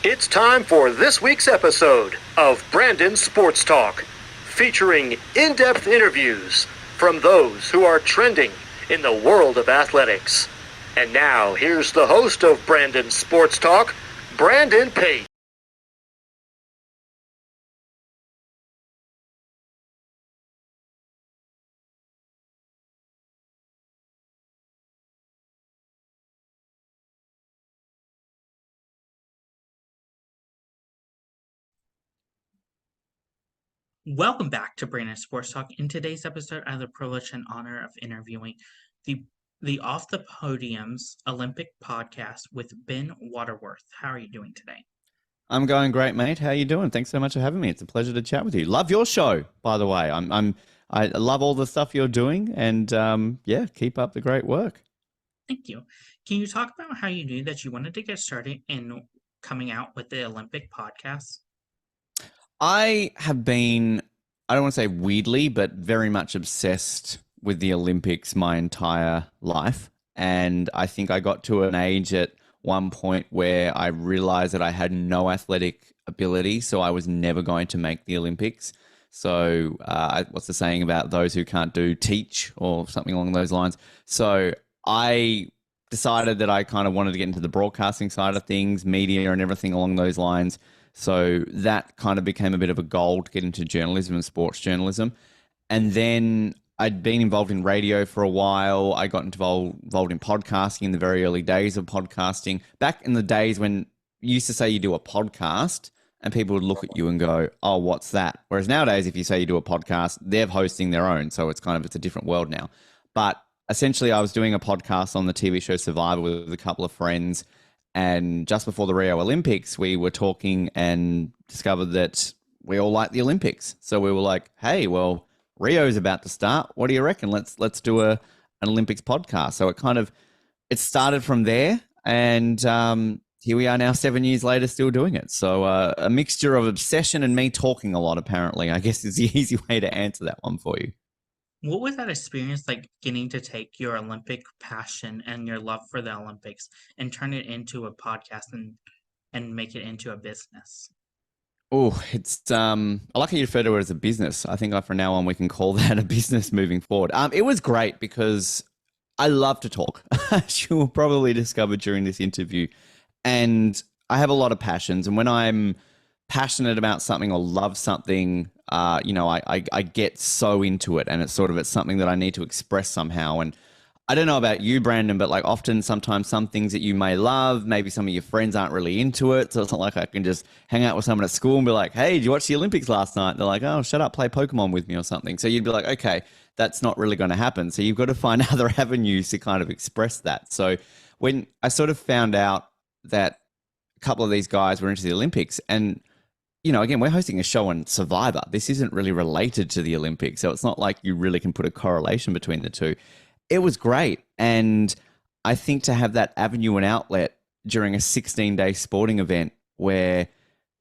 It's time for this week's episode of Brandon's Sports Talk, featuring in-depth interviews from those who are trending in the world of athletics. And now, here's the host of Brandon's Sports Talk, Brandon Pate. Welcome back to Brandon Sports Talk. In today's episode, I have the privilege and honor of interviewing the Off the Podium's Olympic podcast with Ben Waterworth. How are you doing today? I'm going great, mate. How you doing? Thanks so much for having me. It's a pleasure to chat with you. Love your show, by the way. I love all the stuff you're doing, and yeah, keep up the great work. Thank you. Can you talk about how you knew that you wanted to get started in coming out with the Olympic podcast? I have been, I don't want to say weirdly, but very much obsessed with the Olympics my entire life. And I think I got to an age at one point where I realized that I had no athletic ability, so I was never going to make the Olympics. So what's the saying about those who can't do teach or something along those lines? So I decided that I kind of wanted to get into the broadcasting side of things, media and everything along those lines. So that kind of became a bit of a goal to get into journalism and sports journalism. And then I'd been involved in radio for a while. I got involved in podcasting in the very early days of podcasting. Back in the days when you used to say you do a podcast and people would look at you and go, oh, what's that? Whereas nowadays, if you say you do a podcast, they're hosting their own. So it's a different world now. But essentially, I was doing a podcast on the TV show Survivor with a couple of friends. And just before the Rio Olympics, we were talking and discovered that we all like the Olympics. So we were like, hey, well, Rio's about to start. What do you reckon? Let's do an Olympics podcast. So it started from there. And here we are now 7 years later, still doing it. So a mixture of obsession and me talking a lot, apparently, I guess is the easy way to answer that one for you. What was that experience like, getting to take your Olympic passion and your love for the Olympics and turn it into a podcast and make it into a business? Oh, it's I like how you refer to it as a business. I think from now on we can call that a business moving forward. It was great because I love to talk, as you will probably discover during this interview. And I have a lot of passions. And when I'm passionate about something or love something, I get so into it, and it's something that I need to express somehow. And I don't know about you, Brandon, but like often sometimes some things that you may love, maybe some of your friends aren't really into it. So it's not like I can just hang out with someone at school and be like, hey, did you watch the Olympics last night? They're like, oh, shut up, play Pokemon with me or something. So you'd be like, okay, that's not really going to happen. So you've got to find other avenues to kind of express that. So when I sort of found out that a couple of these guys were into the Olympics, and again, we're hosting a show on Survivor. This isn't really related to the Olympics, so it's not like you really can put a correlation between the two. It was great. And I think to have that avenue and outlet during a 16-day sporting event where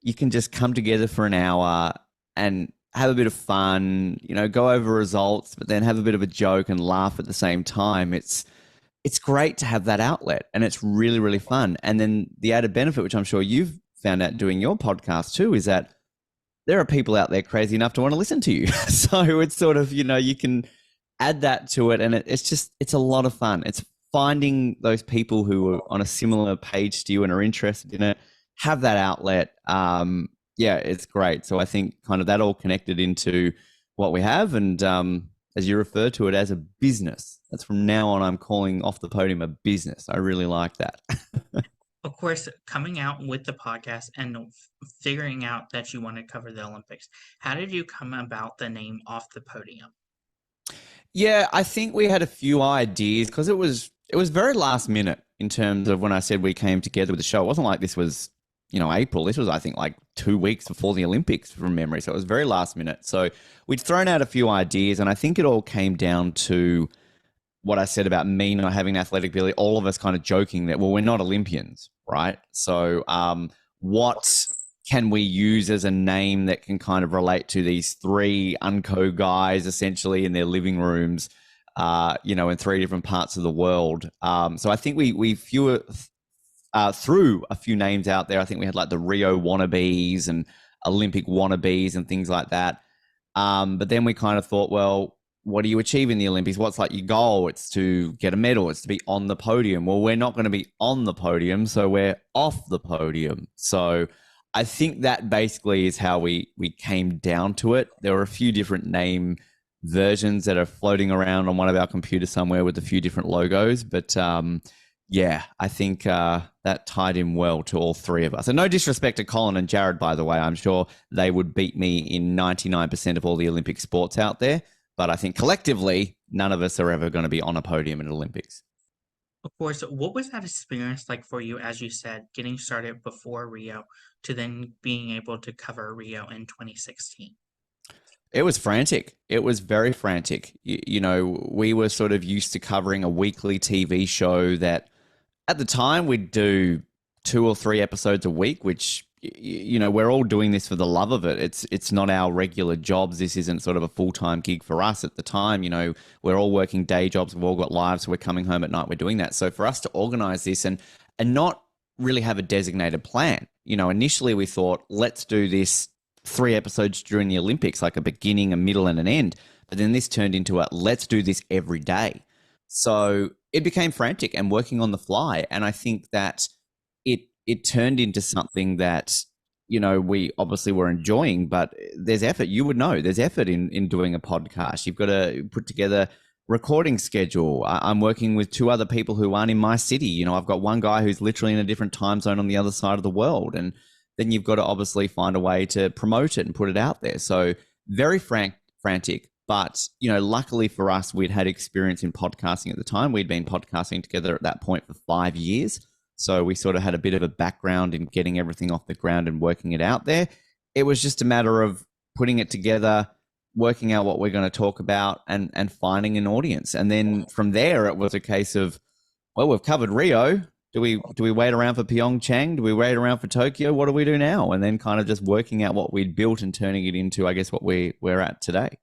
you can just come together for an hour and have a bit of fun, go over results, but then have a bit of a joke and laugh at the same time. It's great to have that outlet, and it's really, really fun. And then the added benefit, which I'm sure you've found out doing your podcast too, is that there are people out there crazy enough to want to listen to you. So it's you can add that to it, and it's a lot of fun. It's finding those people who are on a similar page to you and are interested in it, have that outlet. Yeah, it's great. So I think kind of that all connected into what we have. And as you refer to it as a business, that's from now on, I'm calling Off the Podium a business. I really like that. Of course, coming out with the podcast and figuring out that you want to cover the Olympics, how did you come about the name Off the Podium? Yeah, I think we had a few ideas because it was very last minute in terms of when I said we came together with the show. It wasn't like this was, April. This was, I think, like 2 weeks before the Olympics from memory. So it was very last minute. So we'd thrown out a few ideas, and I think it all came down to what I said about me not having athletic ability, all of us kind of joking that, well, we're not Olympians, right? So what can we use as a name that can kind of relate to these three unco guys essentially in their living rooms, in three different parts of the world? So I think we threw a few names out there. I think we had like the Rio wannabes and Olympic wannabes and things like that. But then we kind of thought, well, what do you achieve in the Olympics? What's like your goal? It's to get a medal. It's to be on the podium. Well, we're not going to be on the podium, so we're off the podium. So I think that basically is how we came down to it. There were a few different name versions that are floating around on one of our computers somewhere with a few different logos, but yeah, I think that tied in well to all three of us. And no disrespect to Colin and Jared, by the way. I'm sure they would beat me in 99% of all the Olympic sports out there. But I think collectively, none of us are ever going to be on a podium in the Olympics. Of course, what was that experience like for you, as you said, getting started before Rio to then being able to cover Rio in 2016? It was frantic. It was very frantic. You know, we were sort of used to covering a weekly TV show that at the time we'd do 2 or 3 episodes a week, which, you know, we're all doing this for the love of it. It's not our regular jobs. This isn't sort of a full-time gig for us at the time. You know, we're all working day jobs. We've all got lives. So we're coming home at night. We're doing that. So for us to organize this and not really have a designated plan, you know, initially we thought, let's do this 3 episodes during the Olympics, like a beginning, a middle, and an end. But then this turned into a let's do this every day. So it became frantic and working on the fly. And I think that it turned into something that, you know, we obviously were enjoying, but there's effort. You would know there's effort in doing a podcast. You've got to put together recording schedule. I'm working with 2 other people who aren't in my city. You know, I've got one guy who's literally in a different time zone on the other side of the world. And then you've got to obviously find a way to promote it and put it out there. So very frantic. But, you know, luckily for us, we'd had experience in podcasting at the time. We'd been podcasting together at that point for 5 years. So we sort of had a bit of a background in getting everything off the ground and working it out there. It was just a matter of putting it together, working out what we're going to talk about and finding an audience. And then from there, it was a case of, well, we've covered Rio. Do we wait around for Pyeongchang? Do we wait around for Tokyo? What do we do now? And then kind of just working out what we'd built and turning it into, I guess, what we're at today.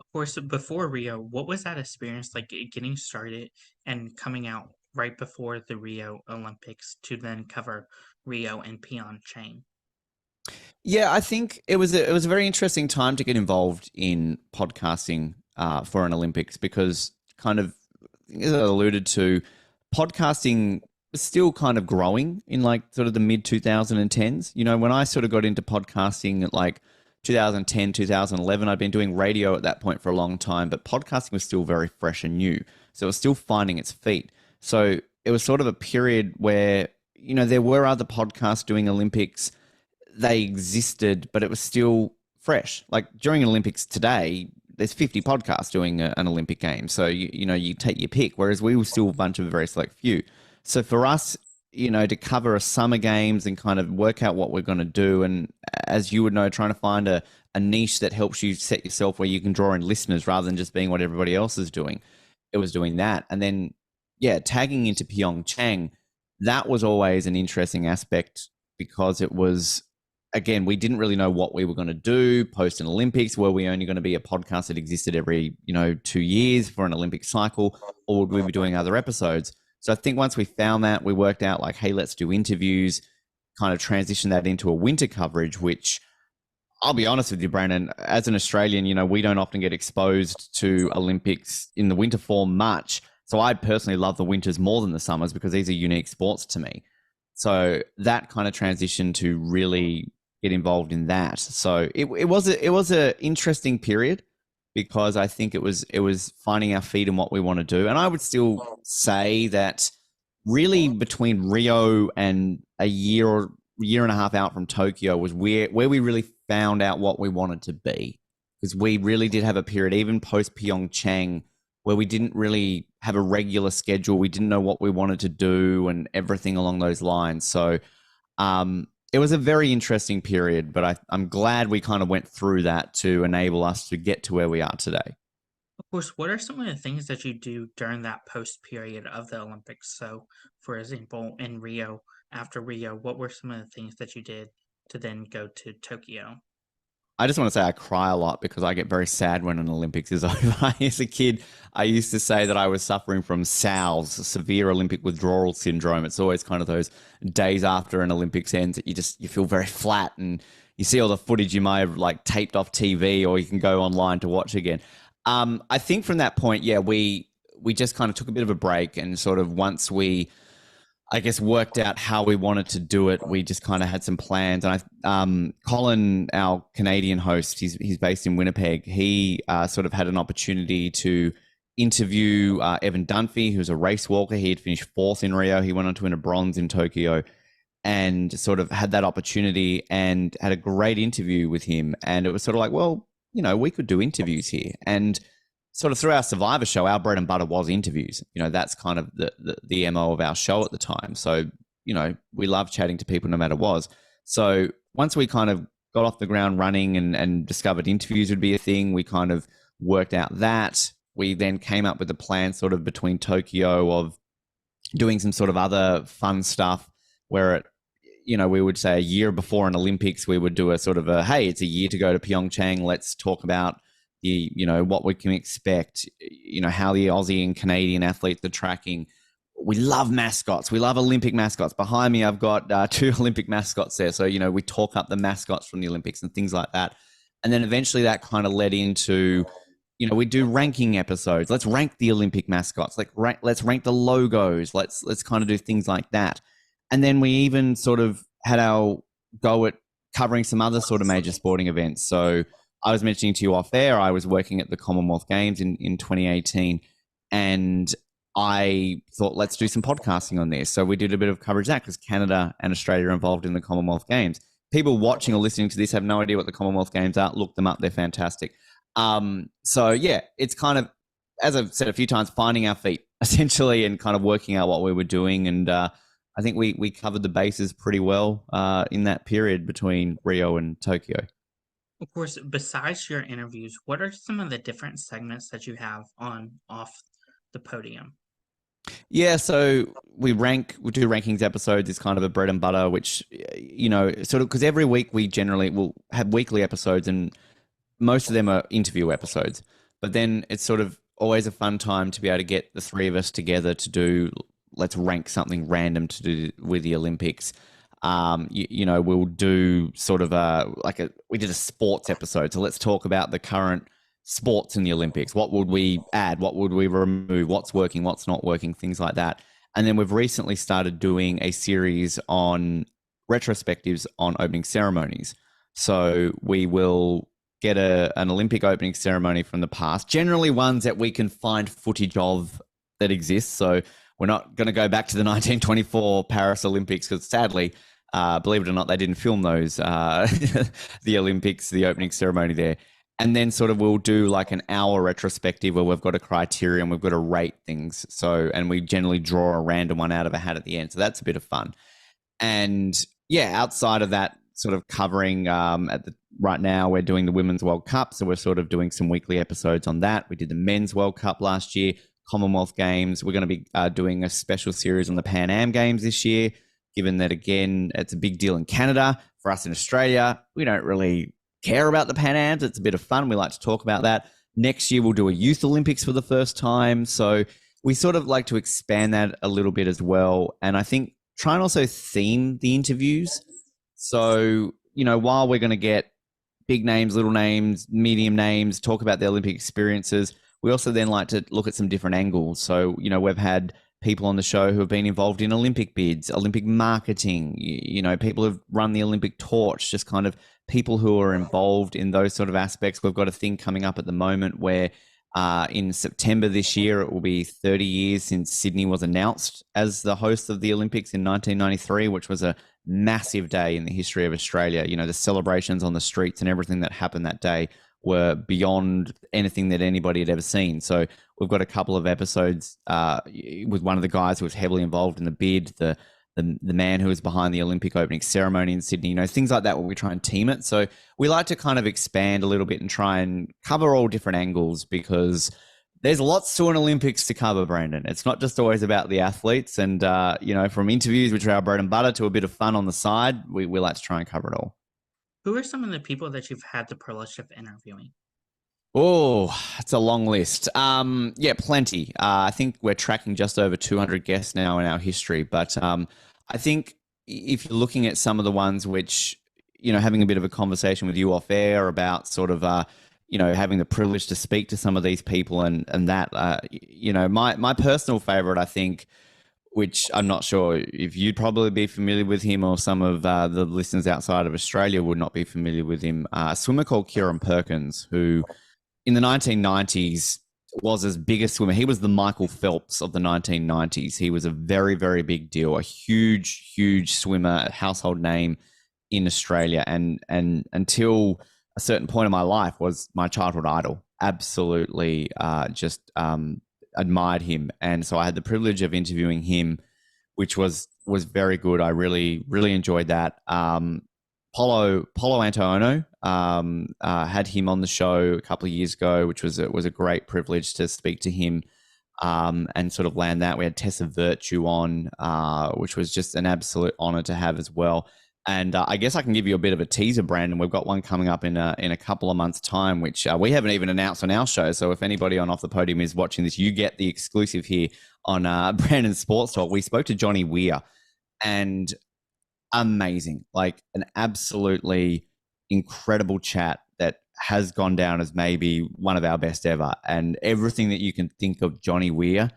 Of course, before Rio, what was that experience like getting started and coming out right before the Rio Olympics to then cover Rio and Pyeongchang? Yeah, I think it was a very interesting time to get involved in podcasting for an Olympics because kind of, as I alluded to, podcasting was still kind of growing in like sort of the mid 2010s. You know, when I sort of got into podcasting at like 2010, 2011, I'd been doing radio at that point for a long time, but podcasting was still very fresh and new. So it was still finding its feet. So it was sort of a period where, you know, there were other podcasts doing Olympics. They existed, but it was still fresh. Like during Olympics today, there's 50 podcasts doing an Olympic game. So, you know, you take your pick, whereas we were still a bunch of a very select few. So for us, you know, to cover a summer games and kind of work out what we're going to do. And as you would know, trying to find a niche that helps you set yourself where you can draw in listeners rather than just being what everybody else is doing. It was doing that. And then, yeah, tagging into Pyeongchang, that was always an interesting aspect because it was, again, we didn't really know what we were going to do post an Olympics. Were we only going to be a podcast that existed every, you know, 2 years for an Olympic cycle, or would we be doing other episodes? So I think once we found that, we worked out like, hey, let's do interviews, kind of transition that into a winter coverage, which I'll be honest with you, Brandon, as an Australian, you know, we don't often get exposed to Olympics in the winter form much. So I personally love the winters more than the summers because these are unique sports to me. So that kind of transition to really get involved in that. So it was an interesting period because I think it was finding our feet and what we want to do. And I would still say that really between Rio and a year and a half out from Tokyo was where we really found out what we wanted to be, because we really did have a period, even post Pyeongchang, where we didn't really have a regular schedule. We didn't know what we wanted to do and everything along those lines. So it was a very interesting period, but I'm glad we kind of went through that to enable us to get to where we are today. Of course, what are some of the things that you do during that post period of the Olympics? So, for example, in Rio, after Rio, what were some of the things that you did to then go to Tokyo? I just want to say I cry a lot because I get very sad when an Olympics is over. As a kid, I used to say that I was suffering from SAWS, severe Olympic withdrawal syndrome. It's always kind of those days after an Olympics ends that you feel very flat, and you see all the footage you might have like taped off TV, or you can go online to watch again. I think from that point, yeah, we just kind of took a bit of a break, and sort of once we, I guess, worked out how we wanted to do it, we just kind of had some plans. And Colin, our Canadian host, he's based in Winnipeg. He sort of had an opportunity to interview Evan Dunphy, who's a race walker. He had finished 4th in Rio. He went on to win a bronze in Tokyo, and sort of had that opportunity and had a great interview with him. And it was sort of like, well, we could do interviews here. And sort of through our Survivor show, our bread and butter was interviews. That's kind of the MO of our show at the time. So, we love chatting to people no matter what. So once we kind of got off the ground running and discovered interviews would be a thing, we kind of worked out that. We then came up with a plan sort of between Tokyo of doing some sort of other fun stuff where we would say a year before an Olympics, we would do a sort of hey, it's a year to go to Pyeongchang. Let's talk about what we can expect, how the Aussie and Canadian athletes are tracking. We love mascots. We love Olympic mascots. Behind me, I've got 2 Olympic mascots there. So, we talk up the mascots from the Olympics and things like that. And then eventually that kind of led into, we do ranking episodes. Let's rank the Olympic mascots. Let's rank the logos. Let's kind of do things like that. And then we even sort of had our go at covering some other sort of major sporting events. So I was mentioning to you off air, I was working at the Commonwealth Games in 2018, and I thought, let's do some podcasting on this. So we did a bit of coverage of that because Canada and Australia are involved in the Commonwealth Games. People watching or listening to this have no idea what the Commonwealth Games are. Look them up. They're fantastic. So yeah, it's kind of, as I've said a few times, finding our feet essentially and kind of working out what we were doing. And I think we covered the bases pretty well in that period between Rio and Tokyo. Of course, besides your interviews, what are some of the different segments that you have on Off the Podium? Yeah, so we do rankings episodes. It's kind of a bread and butter, which, sort of, because every week we generally will have weekly episodes, and most of them are interview episodes. But then it's sort of always a fun time to be able to get the 3 of us together to do, let's rank something random to do with the Olympics. We'll do sort of we did a sports episode. So let's talk about the current sports in the Olympics. What would we add? What would we remove? What's working? What's not working? Things like that. And then we've recently started doing a series on retrospectives on opening ceremonies. So we will get an Olympic opening ceremony from the past, generally ones that we can find footage of that exists. So we're not going to go back to the 1924 Paris Olympics because sadly, believe it or not, they didn't film those, the Olympics, the opening ceremony there. And then sort of we'll do like an hour retrospective where we've got a criteria and we've got to rate things. So, and we generally draw a random one out of a hat at the end. So that's a bit of fun. And yeah, outside of that, sort of covering right now, we're doing the Women's World Cup. So we're sort of doing some weekly episodes on that. We did the Men's World Cup last year, Commonwealth Games. We're going to be doing a special series on the Pan Am Games this year, given that, again, it's a big deal in Canada. For us in Australia, we don't really care about the Pan Ams. It's a bit of fun. We like to talk about that. Next year, we'll do a Youth Olympics for the first time. So we sort of like to expand that a little bit as well. And I think try and also theme the interviews. So, while we're going to get big names, little names, medium names, talk about the Olympic experiences, we also then like to look at some different angles. So, we've had people on the show who have been involved in Olympic bids, Olympic marketing, people who've run the Olympic torch, just kind of people who are involved in those sort of aspects. We've got a thing coming up at the moment where in September this year, it will be 30 years since Sydney was announced as the host of the Olympics in 1993, which was a massive day in the history of Australia. The celebrations on the streets and everything that happened that day were beyond anything that anybody had ever seen. So we've got a couple of episodes with one of the guys who was heavily involved in the bid, the man who was behind the Olympic opening ceremony in Sydney, things like that where we try and team it. So we like to kind of expand a little bit and try and cover all different angles because there's lots to an Olympics to cover, Brandon. It's not just always about the athletes and, from interviews, which are our bread and butter, to a bit of fun on the side, we like to try and cover it all. Who are some of the people that you've had the privilege of interviewing? Oh, it's a long list. Yeah, plenty. I think we're tracking just over 200 guests now in our history. But I think if you're looking at some of the ones which, having a bit of a conversation with you off air about sort of, having the privilege to speak to some of these people and that, my personal favorite, I think, which I'm not sure if you'd probably be familiar with him or some of the listeners outside of Australia would not be familiar with him. A swimmer called Kieran Perkins, who in the 1990s was as big a swimmer. He was the Michael Phelps of the 1990s. He was a very, very big deal, a huge, huge swimmer, a household name in Australia. And until a certain point in my life was my childhood idol. Absolutely just admired him. And so I had the privilege of interviewing him, which was very good. I really, really enjoyed that. Polo Antonio had him on the show a couple of years ago, which was a great privilege to speak to him and sort of land that. We had Tessa Virtue on, which was just an absolute honor to have as well. And I guess I can give you a bit of a teaser, Brandon. We've got one coming up in a couple of months' time, which we haven't even announced on our show. So if anybody on Off the Podium is watching this, you get the exclusive here on Brandon Sports Talk. We spoke to Johnny Weir, and amazing, like an absolutely incredible chat that has gone down as maybe one of our best ever. And everything that you can think of Johnny Weir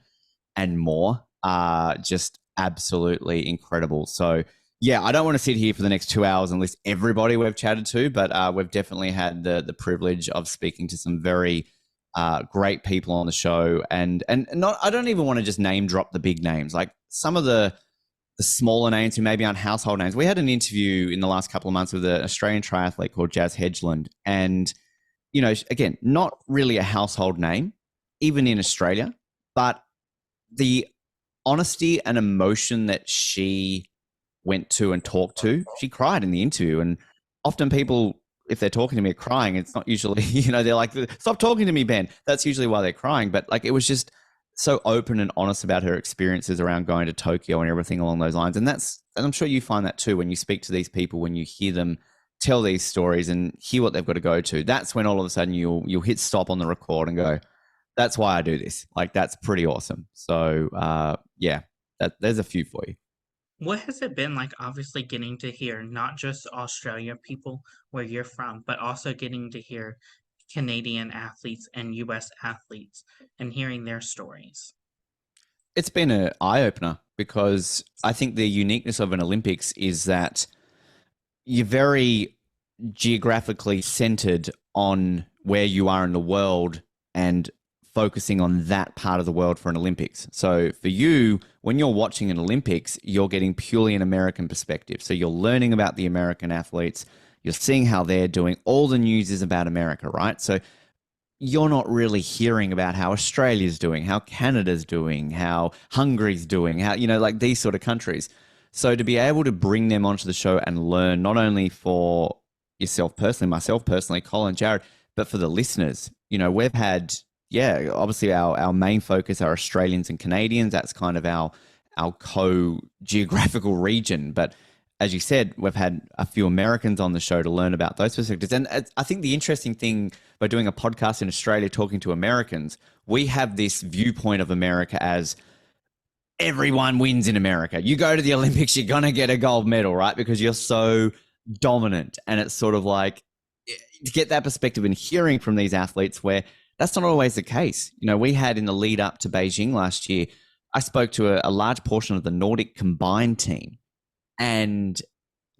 and more are just absolutely incredible. So yeah, I don't want to sit here for the next 2 hours and list everybody we've chatted to, but we've definitely had the privilege of speaking to some very great people on the show. And not, I don't even want to just name drop the big names, like some of the smaller names who maybe aren't household names. We had an interview in the last couple of months with an Australian triathlete called Jazz Hedgeland. And, again, not really a household name, even in Australia, but the honesty and emotion that she went to and talked to, she cried in the interview. And often people, if they're talking to me crying, it's not usually, they're like, stop talking to me, Ben. That's usually why they're crying. But like, it was just so open and honest about her experiences around going to Tokyo and everything along those lines. And I'm sure you find that too, when you speak to these people, when you hear them tell these stories and hear what they've got to go to, that's when all of a sudden you'll hit stop on the record and go, that's why I do this. Like, that's pretty awesome. So yeah, there's a few for you. What has it been like, obviously, getting to hear not just Australia people where you're from, but also getting to hear Canadian athletes and US athletes and hearing their stories? It's been an eye-opener because I think the uniqueness of an Olympics is that you're very geographically centered on where you are in the world and focusing on that part of the world for an Olympics. So for you, when you're watching an Olympics, you're getting purely an American perspective. So you're learning about the American athletes, you're seeing how they're doing. All the news is about America, right? So you're not really hearing about how Australia's doing, how Canada's doing, how Hungary's doing, how, like these sort of countries. So to be able to bring them onto the show and learn, not only for yourself personally, myself personally, Colin, Jared, but for the listeners, we've had, obviously our main focus are Australians and Canadians. That's kind of our co-geographical region. But as you said, we've had a few Americans on the show to learn about those perspectives. And I think the interesting thing by doing a podcast in Australia, talking to Americans, we have this viewpoint of America as everyone wins in America. You go to the Olympics, you're going to get a gold medal, right? Because you're so dominant. And it's sort of like, to get that perspective and hearing from these athletes where that's not always the case. We had in the lead up to Beijing last year, I spoke to a large portion of the Nordic combined team, and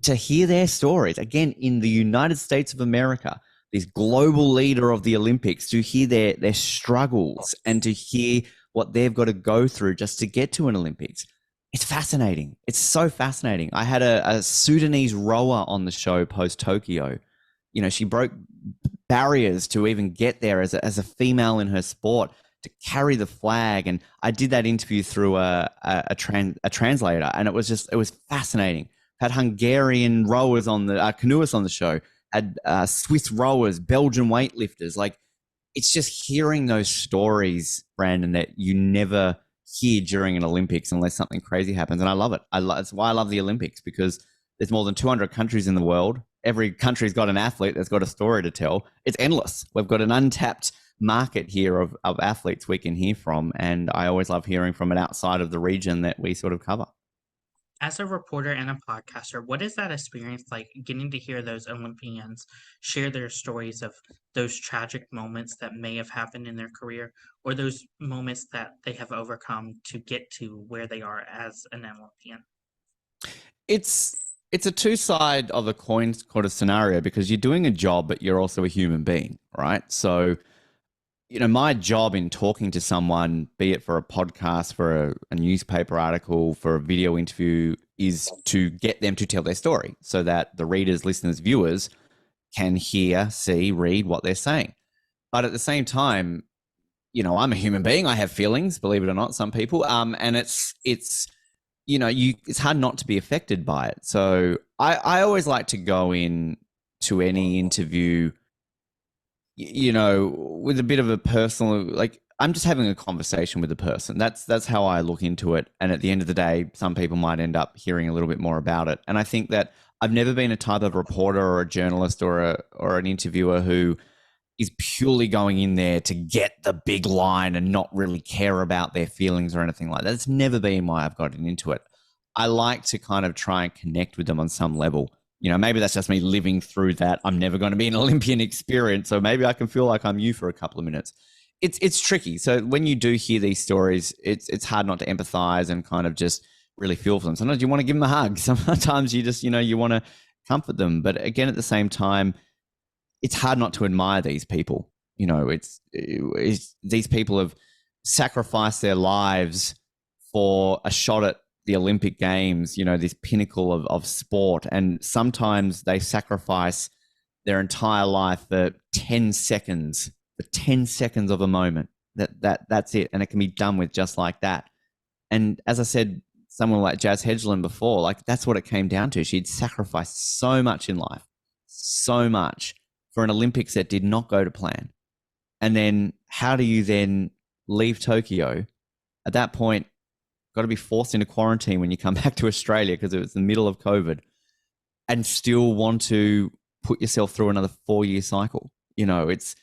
to hear their stories, again, in the United States of America, this global leader of the Olympics, to hear their struggles and to hear what they've got to go through just to get to an Olympics. It's fascinating. It's so fascinating. I had a Sudanese rower on the show post-Tokyo. She broke barriers to even get there as a female in her sport, to carry the flag. And I did that interview through a translator, and it was fascinating. Had Hungarian rowers on the canoeists on the show, had Swiss rowers, Belgian weightlifters. Like, it's just hearing those stories, Brandon, that you never hear during an Olympics unless something crazy happens. And I love it. That's why I love the Olympics, because there's more than 200 countries in the world. every country's got an athlete that's got a story to tell. It's endless. We've got an untapped market here of athletes we can hear from. And I always love hearing from it outside of the region that we sort of cover. As a reporter and a podcaster, what is that experience like, getting to hear those Olympians share their stories of those tragic moments that may have happened in their career, or those moments that they have overcome to get to where they are as an Olympian? It's a two-side of a coin sort of scenario, because you're doing a job, but you're also a human being, right? So, my job in talking to someone, be it for a podcast, for a newspaper article, for a video interview, is to get them to tell their story so that the readers, listeners, viewers can hear, see, read what they're saying. But at the same time, I'm a human being. I have feelings, believe it or not, some people. And it's hard not to be affected by it. So I always like to go in to any interview, with a bit of a personal, like, I'm just having a conversation with the person. That's how I look into it. And at the end of the day, some people might end up hearing a little bit more about it. And I think that I've never been a type of reporter or a journalist or an interviewer who is purely going in there to get the big line and not really care about their feelings or anything like that. It's never been why I've gotten into it. I like to kind of try and connect with them on some level. Maybe that's just me living through that I'm never going to be an Olympian experience. So maybe I can feel like I'm you for a couple of minutes. It's tricky. So when you do hear these stories, it's hard not to empathize and kind of just really feel for them. Sometimes you want to give them a hug. Sometimes you just, you want to comfort them. But again, at the same time, it's hard not to admire these people. It's these people have sacrificed their lives for a shot at the Olympic Games, this pinnacle of sport. And sometimes they sacrifice their entire life for 10 seconds of a moment. That's it. And it can be done with just like that. And as I said, someone like Jazz Hedgeland before, like, that's what it came down to. She'd sacrificed so much in life, so much, for an Olympics that did not go to plan. And then how do you then leave Tokyo? At that point, got to be forced into quarantine when you come back to Australia because it was the middle of COVID, and still want to put yourself through another 4-year cycle. It's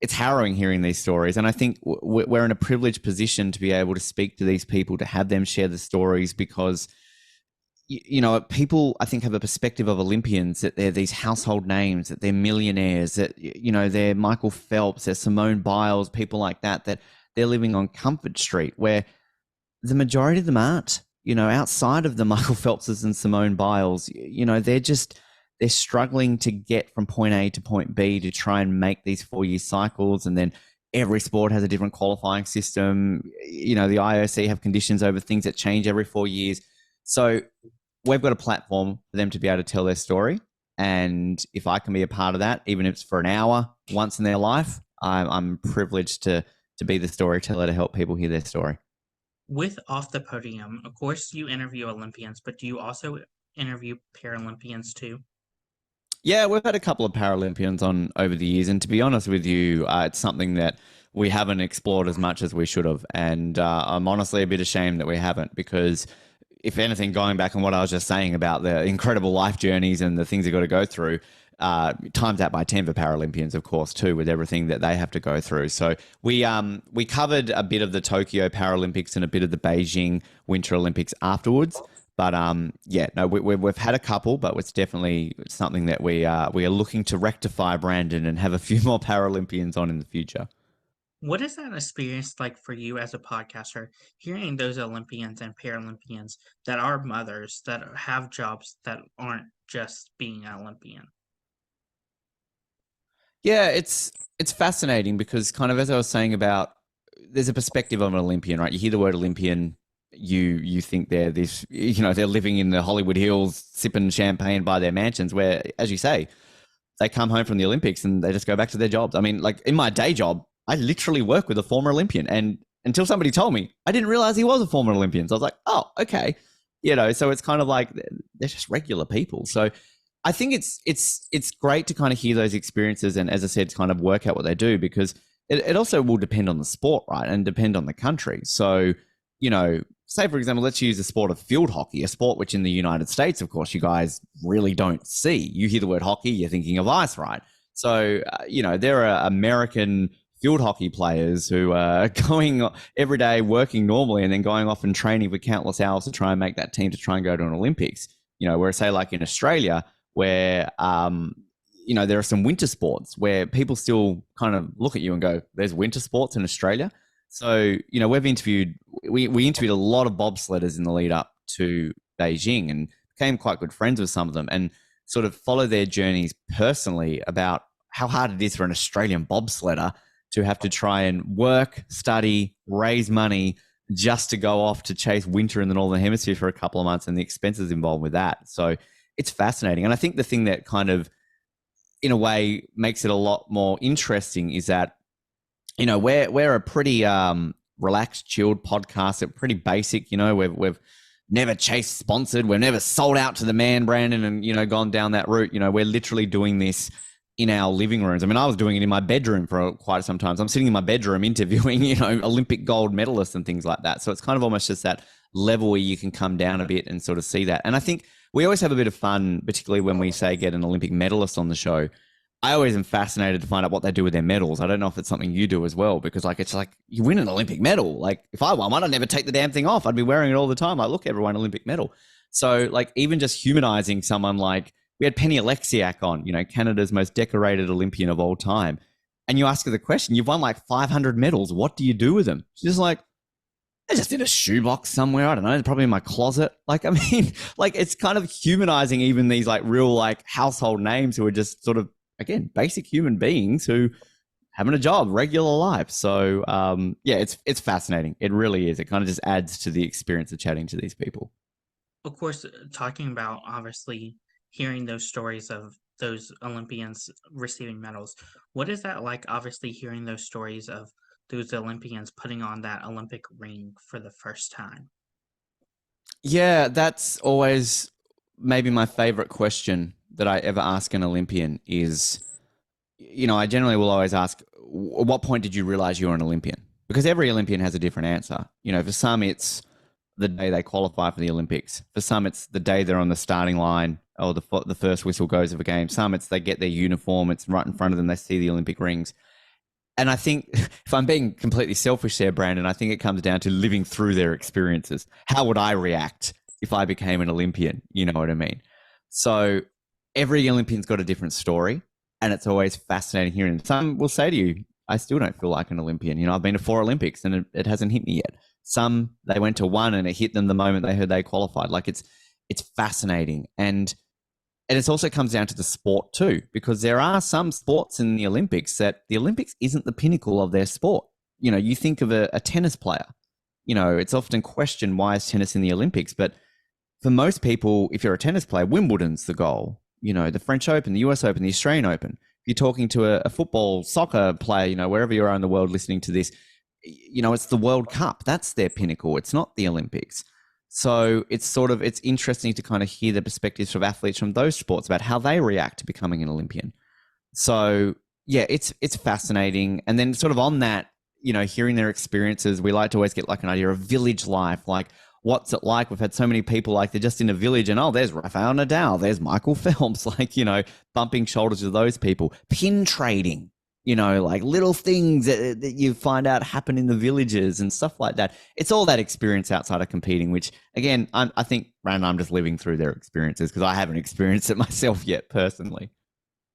harrowing hearing these stories. And I think we're in a privileged position to be able to speak to these people, to have them share the stories, because, people, I think, have a perspective of Olympians that they're these household names, that they're millionaires, that, they're Michael Phelps, they're Simone Biles, people like that they're living on Comfort Street, where the majority of them aren't. Outside of the Michael Phelpses and Simone Biles, they're struggling to get from point A to point B to try and make these 4-year cycles. And then every sport has a different qualifying system. The IOC have conditions over things that change every 4 years. So we've got a platform for them to be able to tell their story. And if I can be a part of that, even if it's for an hour once in their life, I'm privileged to be the storyteller to help people hear their story. With Off the Podium, of course, you interview Olympians, but do you also interview Paralympians too? Yeah, we've had a couple of Paralympians on over the years. And to be honest with you, it's something that we haven't explored as much as we should have. And I'm honestly a bit ashamed that we haven't, because if anything, going back on what I was just saying about the incredible life journeys and the things they've got to go through, times that by 10 for Paralympians, of course, too, with everything that they have to go through. So we covered a bit of the Tokyo Paralympics and a bit of the Beijing Winter Olympics afterwards. But we've had a couple, but it's definitely something that we are looking to rectify, Brandon, and have a few more Paralympians on in the future. What is that experience like for you as a podcaster, hearing those Olympians and Paralympians that are mothers, that have jobs that aren't just being an Olympian? Yeah, it's fascinating because, kind of, as I was saying about, there's a perspective of an Olympian, right? You hear the word Olympian, you think they're this, they're living in the Hollywood Hills, sipping champagne by their mansions, where, as you say, they come home from the Olympics and they just go back to their jobs. I mean, like, in my day job, I literally work with a former Olympian, and until somebody told me, I didn't realize he was a former Olympian. So I was like, oh, okay. So it's kind of like they're just regular people. So I think it's great to kind of hear those experiences, and, as I said, to kind of work out what they do, because it also will depend on the sport, right? And depend on the country. So, say, for example, let's use the sport of field hockey, a sport which in the United States, of course, you guys really don't see. You hear the word hockey, you're thinking of ice, right? So, there are American field hockey players who are going every day, working normally, and then going off and training for countless hours to try and make that team to try and go to an Olympics. Where say like in Australia, where, there are some winter sports where people still kind of look at you and go, there's winter sports in Australia. So, we interviewed a lot of bobsledders in the lead up to Beijing and became quite good friends with some of them and sort of follow their journeys personally about how hard it is for an Australian bobsledder to have to try and work, study, raise money just to go off to chase winter in the Northern Hemisphere for a couple of months and the expenses involved with that. So it's fascinating. And I think the thing that kind of, in a way, makes it a lot more interesting is that, we're a pretty relaxed, chilled podcast. It's pretty basic. We've never chased sponsored. We've never sold out to the man, Brandon, and, gone down that route. We're literally doing this in our living rooms. I mean, I was doing it in my bedroom for quite some time. So I'm sitting in my bedroom interviewing, Olympic gold medalists and things like that. So it's kind of almost just that level where you can come down a bit and sort of see that. And I think we always have a bit of fun, particularly when we say get an Olympic medalist on the show. I always am fascinated to find out what they do with their medals. I don't know if it's something you do as well, because it's like you win an Olympic medal. Like if I won one, I'd never take the damn thing off. I'd be wearing it all the time. Like, look, everyone, Olympic medal. So like even just humanizing someone, like we had Penny Alexiak on, Canada's most decorated Olympian of all time. And you ask her the question, you've won like 500 medals. What do you do with them? She's like, they're just in a shoebox somewhere. I don't know. They're probably in my closet. Like, I mean, like it's kind of humanizing even these like real like household names who are just sort of, again, basic human beings who having a job, regular life. So it's fascinating. It really is. It kind of just adds to the experience of chatting to these people. Of course, talking about obviously hearing those stories of those Olympians receiving medals, what is that like? Obviously hearing those stories of those Olympians putting on that Olympic ring for the first time. Yeah, that's always maybe my favorite question that I ever ask an Olympian is, I generally will always ask, at what point did you realize you're an Olympian? Because every Olympian has a different answer. For some, it's the day they qualify for the Olympics. For some, it's the day they're on the starting line or the first whistle goes of a game. Some, it's they get their uniform. It's right in front of them. They see the Olympic rings. And I think if I'm being completely selfish there, Brandon, I think it comes down to living through their experiences. How would I react if I became an Olympian? You know what I mean? So every Olympian's got a different story, and it's always fascinating hearing. Some will say to you, I still don't feel like an Olympian. I've been to 4 Olympics and it hasn't hit me yet. Some, they went to 1 and it hit them the moment they heard they qualified. Like it's fascinating. And it also comes down to the sport too, because there are some sports in the Olympics that the Olympics isn't the pinnacle of their sport. You think of a tennis player, it's often questioned, why is tennis in the Olympics? But for most people, if you're a tennis player, Wimbledon's the goal. The French Open, the US Open, the Australian Open. If you're talking to a football, soccer player, wherever you are in the world listening to this, it's the World Cup. That's their pinnacle. It's not the Olympics. So it's interesting to kind of hear the perspectives of athletes from those sports about how they react to becoming an Olympian. So yeah, it's fascinating. And then sort of on that, hearing their experiences, we like to always get like an idea of village life, like what's it like? We've had so many people like they're just in a village and, oh, there's Rafael Nadal, there's Michael Phelps, like, bumping shoulders with those people. Pin trading, like little things that you find out happen in the villages and stuff like that. It's all that experience outside of competing, which again, I think, Brandon, I'm just living through their experiences because I haven't experienced it myself yet personally.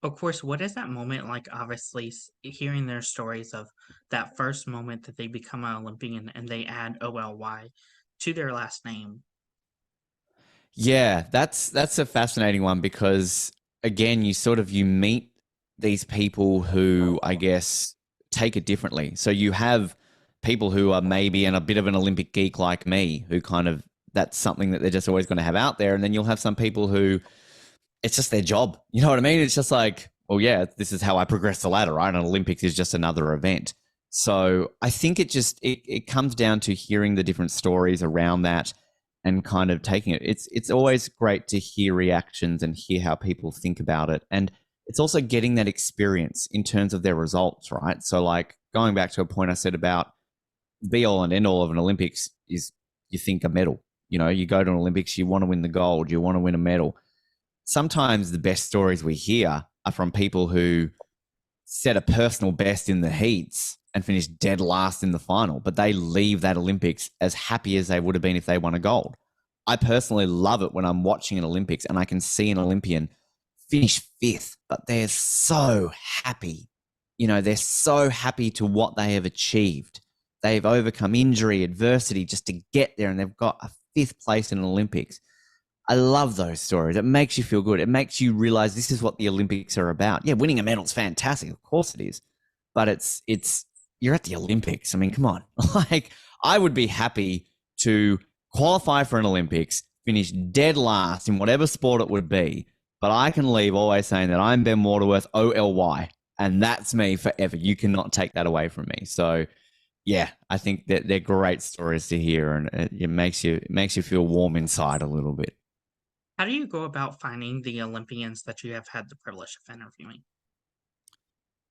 Of course, what is that moment like? Obviously, hearing their stories of that first moment that they become an Olympian and they add OLY to their last name. Yeah, that's a fascinating one because again, you meet these people who I guess take it differently. So you have people who are maybe in a bit of an Olympic geek like me, who kind of, that's something that they're just always going to have out there. And then you'll have some people who it's just their job. You know what I mean? It's just like, well, yeah, this is how I progress the ladder, right? And Olympics is just another event. So I think it comes down to hearing the different stories around that and kind of taking it. It's always great to hear reactions and hear how people think about it. And it's also getting that experience in terms of their results, right? So like going back to a point I said about be all and end all of an Olympics is you think a medal. You know, you go to an Olympics, you want to win the gold, you want to win a medal. Sometimes the best stories we hear are from people who set a personal best in the heats and finish dead last in the final, but they leave that Olympics as happy as they would have been if they won a gold. I personally love it when I'm watching an Olympics and I can see an Olympian finish fifth, but they're so happy. You know, they're so happy to what they have achieved. They've overcome injury, adversity just to get there, and they've got a fifth place in an Olympics. I love those stories. It makes you feel good. It makes you realize this is what the Olympics are about. Yeah, winning a medal is fantastic. Of course it is. But it's you're at the Olympics. I mean, come on. Like, I would be happy to qualify for an Olympics, finish dead last in whatever sport it would be, but I can leave always saying that I'm Ben Waterworth, OLY, and that's me forever. You cannot take that away from me. So, yeah, I think that they're great stories to hear, and it makes you feel warm inside a little bit. How do you go about finding the Olympians that you have had the privilege of interviewing?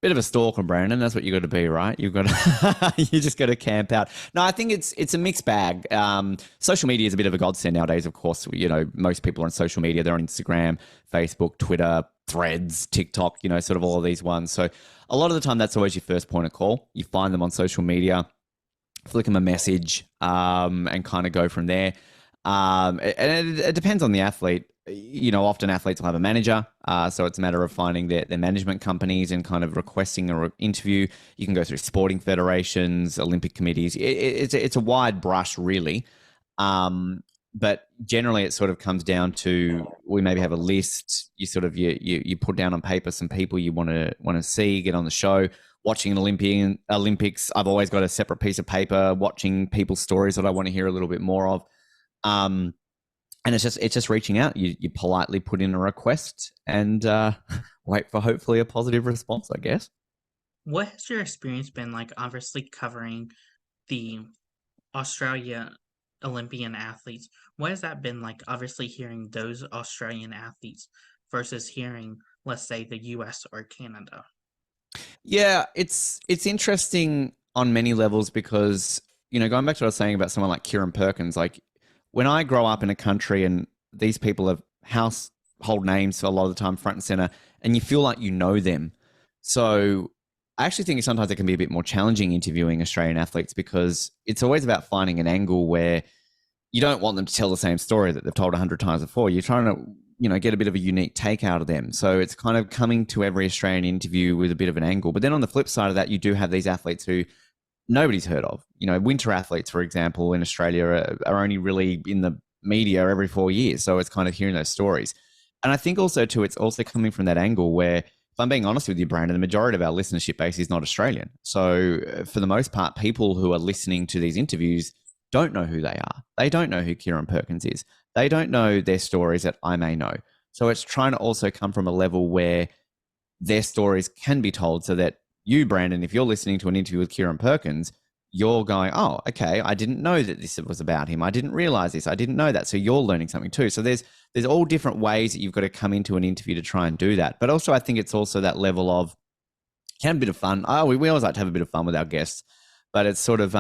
Bit of a stalker, Brandon. That's what you got to be, right? You've got to, you just got to camp out. No, I think it's a mixed bag. Social media is a bit of a godsend nowadays. Of course, you know, most people are on social media. They're on Instagram, Facebook, Twitter, Threads, TikTok. You know, sort of all of these ones. So a lot of the time, that's always your first point of call. You find them on social media, flick them a message, and kind of go from there. And it depends on the athlete. You know, often athletes will have a manager, so it's a matter of finding their management companies and kind of requesting an interview. You can go through sporting federations, Olympic committees. It's a wide brush, really. But generally, it sort of comes down to, we maybe have a list. You sort of you put down on paper some people you want to see, get on the show. Watching an Olympics, I've always got a separate piece of paper watching people's stories that I want to hear a little bit more of. And it's just reaching out. You politely put in a request and wait for hopefully a positive response, I guess. What has your experience been like, obviously covering the Australia Olympian athletes? What has that been like, obviously hearing those Australian athletes versus hearing, let's say, the US or Canada? Yeah, it's interesting on many levels because, you know, going back to what I was saying about someone like Kieran Perkins, like, when I grow up in a country and these people have household names a lot of the time, front and center, and you feel like you know them. So I actually think sometimes it can be a bit more challenging interviewing Australian athletes because it's always about finding an angle where you don't want them to tell the same story that they've told 100 times before. You're trying to, you know, get a bit of a unique take out of them. So it's kind of coming to every Australian interview with a bit of an angle. But then on the flip side of that, you do have these athletes who nobody's heard of. You know, winter athletes, for example, in Australia are only really in the media every 4 years. So it's kind of hearing those stories. And I think also too, it's also coming from that angle where, if I'm being honest with you, Brandon, the majority of our listenership base is not Australian. So for the most part, people who are listening to these interviews don't know who they are. They don't know who Kieran Perkins is. They don't know their stories that I may know. So it's trying to also come from a level where their stories can be told so that you, Brandon, if you're listening to an interview with Kieran Perkins, you're going, oh, okay, I didn't know that this was about him. I didn't realize this. I didn't know that. So you're learning something too. So there's all different ways that you've got to come into an interview to try and do that. But also I think it's also that level of, can a bit of fun. We always like to have a bit of fun with our guests, but it's sort of,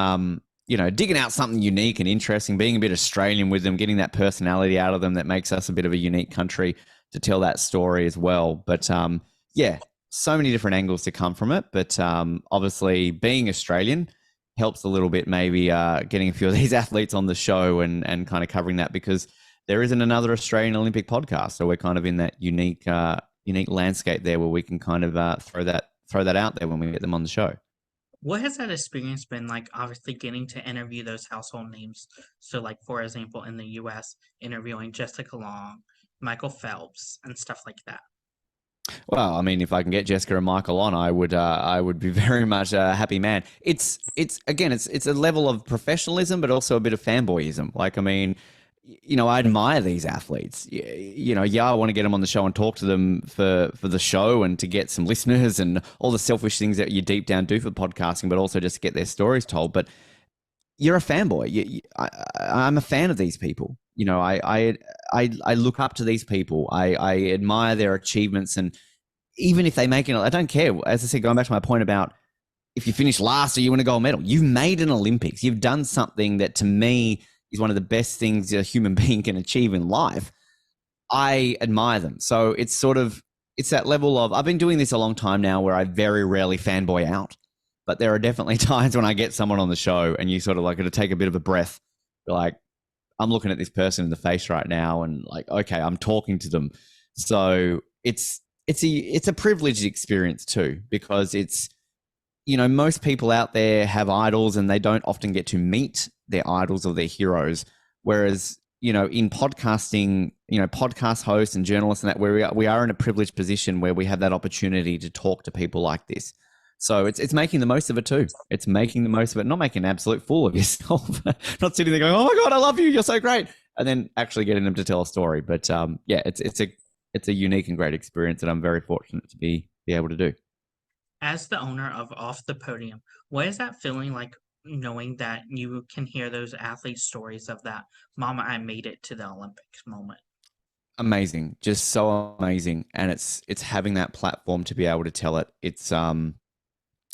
you know, digging out something unique and interesting, being a bit Australian with them, getting that personality out of them that makes us a bit of a unique country to tell that story as well. But yeah, so many different angles to come from it. But obviously being Australian helps a little bit, maybe getting a few of these athletes on the show and kind of covering that, because there isn't another Australian Olympic podcast. So we're kind of in that unique landscape there where we can kind of throw that out there when we get them on the show. What has that experience been like, obviously getting to interview those household names? So like, for example, in the US, interviewing Jessica Long, Michael Phelps, and stuff like that. Well, I mean, if I can get Jessica and Michael on, I would be very much a happy man. It's a level of professionalism, but also a bit of fanboyism. Like, I mean, you know, I admire these athletes. You know, I want to get them on the show and talk to them for the show and to get some listeners and all the selfish things that you deep down do for podcasting, but also just to get their stories told. But you're a fanboy. I'm a fan of these people. You know, I look up to these people. I admire their achievements, and even if they make it, I don't care. As I said, going back to my point about if you finish last or you win a gold medal, you've made an Olympics. You've done something that, to me, is one of the best things a human being can achieve in life, I admire them. So it's that level of, I've been doing this a long time now where I very rarely fanboy out, but there are definitely times when I get someone on the show and you sort of like got to take a bit of a breath. You're like, I'm looking at this person in the face right now and like, okay, I'm talking to them. So it's a privileged experience too, because it's, most people out there have idols and they don't often get to meet their idols or their heroes. Whereas, in podcasting, podcast hosts and journalists and that, where we are in a privileged position where we have that opportunity to talk to people like this. So it's making the most of it too. It's making the most of it, not making an absolute fool of yourself, not sitting there going, "Oh my God, I love you. You're so great," and then actually getting them to tell a story. But it's a unique and great experience that I'm very fortunate to be able to do. As the owner of Off the Podium, what is that feeling like, knowing that you can hear those athletes' stories of that "Mama, I made it to the Olympics" moment? Amazing, just so amazing, and it's having that platform to be able to tell it.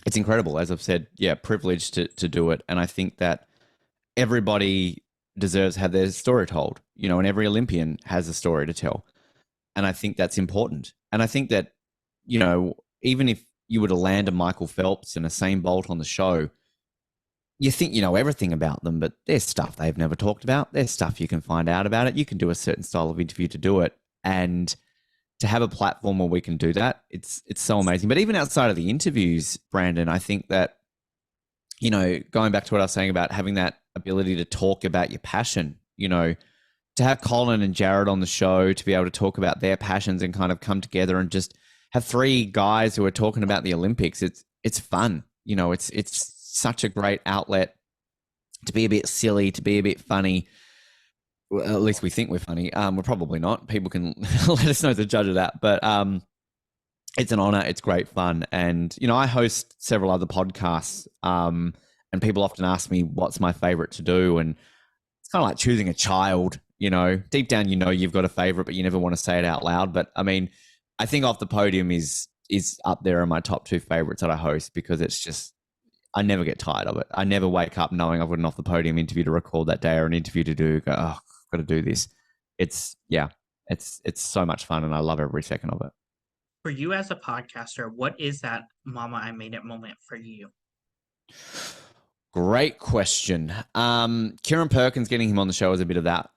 It's incredible, as I've said. Yeah, privileged to do it, and I think that everybody deserves to have their story told. And every Olympian has a story to tell, and I think that's important. And I think that even if you were to land a Michael Phelps and a Usain Bolt on the show, you think you know everything about them, but there's stuff they've never talked about. There's stuff you can find out about it. You can do a certain style of interview to do it, and to have a platform where we can do that, it's so amazing. But even outside of the interviews, Brandon, I think that, going back to what I was saying about having that ability to talk about your passion, to have Colin and Jared on the show, to be able to talk about their passions and kind of come together and just have three guys who are talking about the Olympics. It's fun. It's such a great outlet to be a bit silly, to be a bit funny. Well, at least we think we're funny. We're probably not. People can let us know the judge of that. But it's an honor. It's great fun. And, I host several other podcasts, and people often ask me what's my favorite to do. And it's kind of like choosing a child, deep down, you've got a favorite, but you never want to say it out loud. But I mean, I think Off the Podium is up there in my top two favorites that I host, because it's just, I never get tired of it. I never wake up knowing I've got an Off the Podium interview to record that day or an interview to do. Go, oh, I've got to do this. It's so much fun, and I love every second of it. For you as a podcaster, what is that "Mama, I made it" moment for you? Great question. Kieran Perkins, getting him on the show is a bit of that.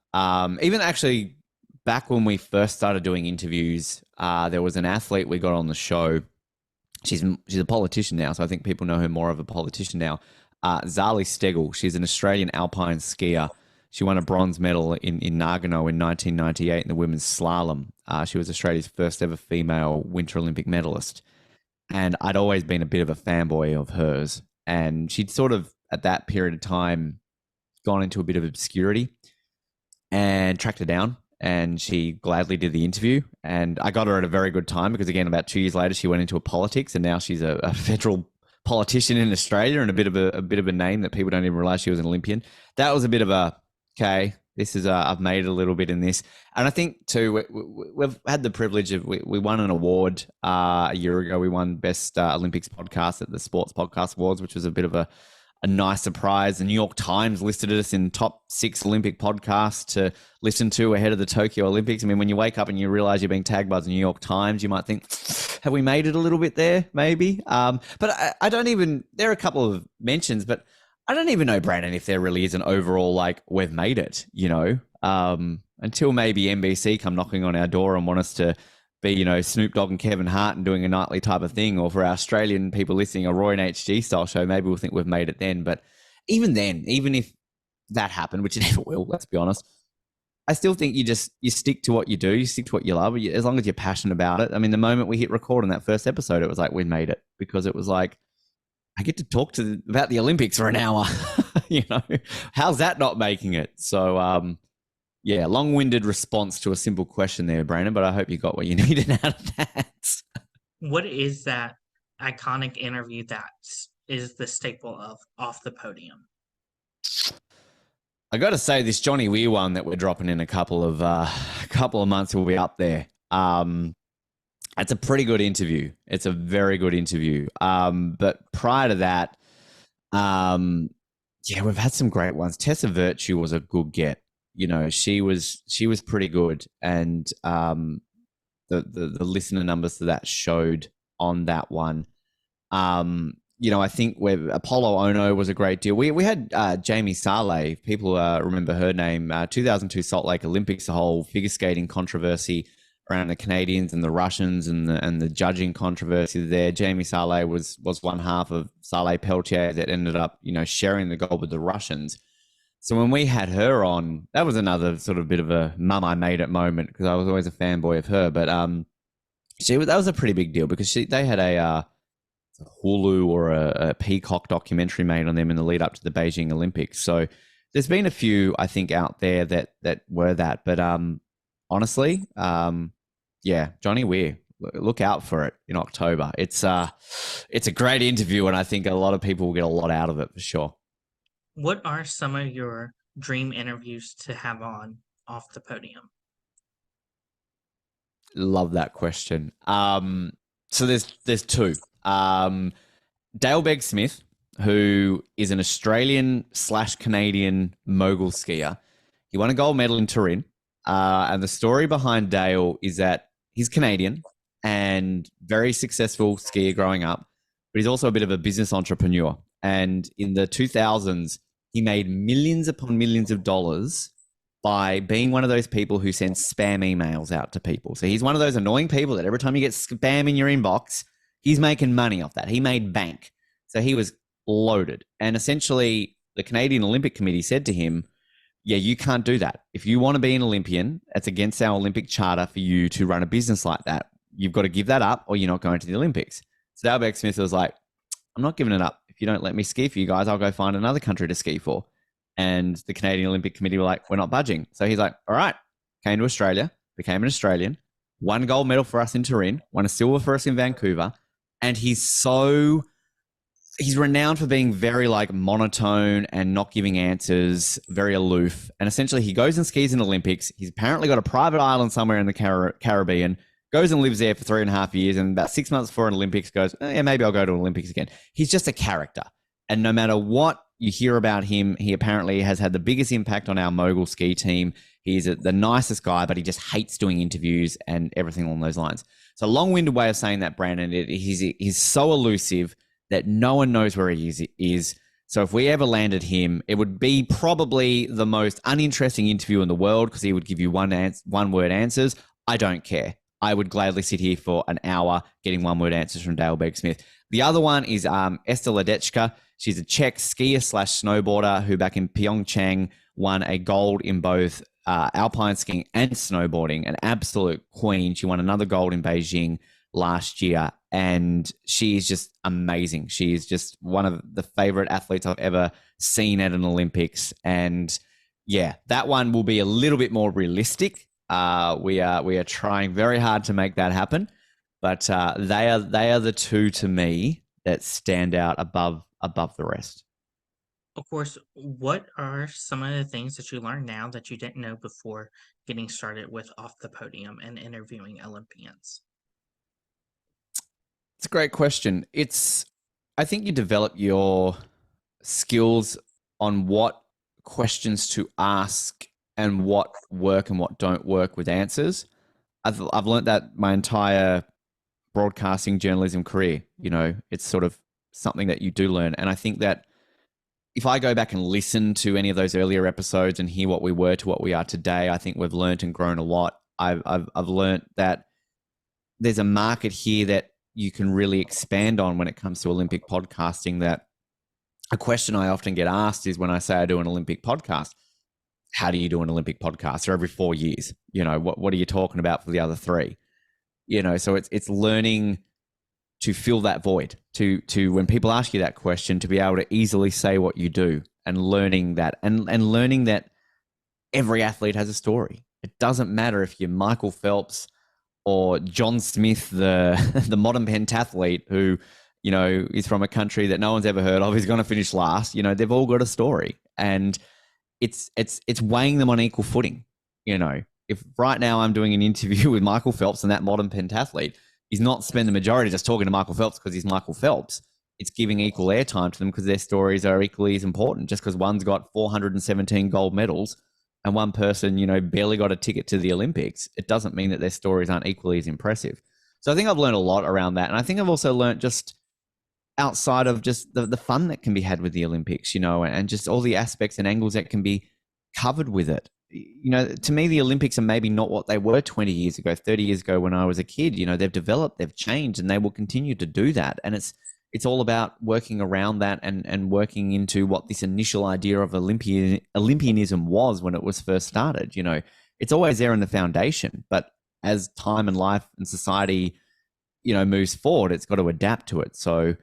Even actually back when we first started doing interviews, there was an athlete we got on the show. She's a politician now, so I think people know her more of a politician now. Zali Steggall. She's an Australian alpine skier. She won a bronze medal in Nagano in 1998 in the women's slalom. She was Australia's first ever female Winter Olympic medalist. And I'd always been a bit of a fanboy of hers. And she'd sort of, at that period of time, gone into a bit of obscurity, and tracked her down. And she gladly did the interview. And I got her at a very good time, because, again, about 2 years later, she went into politics, and now she's a federal politician in Australia, and a bit of a name that people don't even realize she was an Olympian. That was a bit of a, okay, this is I've made it a little bit in this. And I think too, we've had the privilege of, we won an award a year ago. We won Best Olympics Podcast at the Sports Podcast Awards, which was a bit of a nice surprise. The New York Times listed us in top 6 Olympic podcasts to listen to ahead of the Tokyo Olympics. I mean, when you wake up and you realize you're being tagged by the New York Times, you might think, have we made it a little bit there? Maybe. But I don't even, there are a couple of mentions, but I don't even know, Brandon, if there really is an overall, like, we've made it, until maybe NBC come knocking on our door and want us to be, Snoop Dogg and Kevin Hart and doing a nightly type of thing, or for our Australian people listening, a Roy and HG style show. Maybe we'll think we've made it then. But even then, even if that happened, which it never will, let's be honest, I still think you stick to what you do, you stick to what you love, as long as you're passionate about it. I mean, the moment we hit record on that first episode, it was like, we made it, because it was like, I get to talk about the Olympics for an hour. How's that not making it? So, yeah, long-winded response to a simple question there, Brandon, but I hope you got what you needed out of that. What is that iconic interview that is the staple of Off the Podium? I got to say, this Johnny Weir one that we're dropping in a couple of months will be up there. It's a pretty good interview. It's a very good interview. But prior to that, Yeah, we've had some great ones. Tessa Virtue was a good get. She was pretty good, and the listener numbers to that showed on that one. I think Apollo Ono was a great deal. We had Jamie Saleh. People remember her name. 2002 Salt Lake Olympics, the whole figure skating controversy around the Canadians and the Russians and the judging controversy there. Jamie Saleh was one half of Saleh Peltier that ended up sharing the gold with the Russians. So when we had her on, that was another sort of bit of a mum I made it moment, because I was always a fanboy of her. But that was a pretty big deal, because they had a Hulu or a Peacock documentary made on them in the lead up to the Beijing Olympics. So there's been a few, I think, out there that were that. But honestly, Johnny Weir, look out for it in October. It's a great interview, and I think a lot of people will get a lot out of it for sure. What are some of your dream interviews to have on Off the Podium? Love that question. So there's two. Dale Begg-Smith, who is an Australian/Canadian mogul skier. He won a gold medal in Turin. And the story behind Dale is that he's Canadian and very successful skier growing up, but he's also a bit of a business entrepreneur. And in the 2000s, he made millions upon millions of dollars by being one of those people who sends spam emails out to people. So he's one of those annoying people that every time you get spam in your inbox, he's making money off that. He made bank. So he was loaded. And essentially, the Canadian Olympic Committee said to him, yeah, you can't do that. If you want to be an Olympian, it's against our Olympic charter for you to run a business like that. You've got to give that up, or you're not going to the Olympics. So Dale Begg-Smith was like, I'm not giving it up. If you don't let me ski for you guys, I'll go find another country to ski for. And the Canadian Olympic Committee were like, we're not budging. So he's like, all right, came to Australia, became an Australian, won a gold medal for us in Turin, won a silver for us in Vancouver. And he's renowned for being very monotone and not giving answers, very aloof. And essentially he goes and skis in the Olympics. He's apparently got a private island somewhere in the Caribbean, goes and lives there for 3.5 years. And about 6 months before an Olympics goes, yeah, maybe I'll go to Olympics again. He's just a character. And no matter what you hear about him, he apparently has had the biggest impact on our mogul ski team. He's the nicest guy, but he just hates doing interviews and everything along those lines. So long-winded way of saying that, Brandon, he's so elusive that no one knows where he is. So if we ever landed him, it would be probably the most uninteresting interview in the world, because he would give you one-word answers. I don't care. I would gladly sit here for an hour getting one-word answers from Dale Begg-Smith. The other one is Esther Ledechka. She's a Czech skier/snowboarder who back in Pyeongchang won a gold in both alpine skiing and snowboarding, an absolute queen. She won another gold in Beijing last year, and she is just amazing. She is just one of the favorite athletes I've ever seen at an Olympics. And yeah, that one will be a little bit more realistic. We are trying very hard to make that happen, but they are the two to me that stand out above the rest. Of course, what are some of the things that you learn now that you didn't know before getting started with Off the Podium and interviewing Olympians? It's a great question. I think you develop your skills on what questions to ask and what work and what don't work with answers. I've learned that my entire broadcasting journalism career. It's sort of something that you do learn. And I think that if I go back and listen to any of those earlier episodes and hear what we were to what we are today, I think we've learned and grown a lot. I've learned that there's a market here that you can really expand on when it comes to Olympic podcasting. That a question I often get asked is when I say I do an Olympic podcast, how do you do an Olympic podcast? Or every 4 years, what are you talking about for the other 3? So it's learning to fill that void, to when people ask you that question, to be able to easily say what you do, and learning that and learning that every athlete has a story. It doesn't matter if you're Michael Phelps or John Smith, the modern pentathlete who, is from a country that no one's ever heard of, is going to finish last. They've all got a story, and it's weighing them on equal footing. If right now I'm doing an interview with Michael Phelps and that modern pentathlete, he's not spend the majority just talking to Michael Phelps because he's Michael Phelps. it's giving equal airtime to them because their stories are equally as important. Just because one's got 417 gold medals and one person, barely got a ticket to the Olympics, it doesn't mean that their stories aren't equally as impressive. So I think I've learned a lot around that. And I think I've also learned just outside of just the fun that can be had with the Olympics, and just all the aspects and angles that can be covered with it. To me, the Olympics are maybe not what they were 20 years ago, 30 years ago when I was a kid. They've developed, they've changed, and they will continue to do that. And it's all about working around that and working into what this initial idea of Olympianism was when it was first started. It's always there in the foundation, but as time and life and society, moves forward, it's got to adapt to it. So,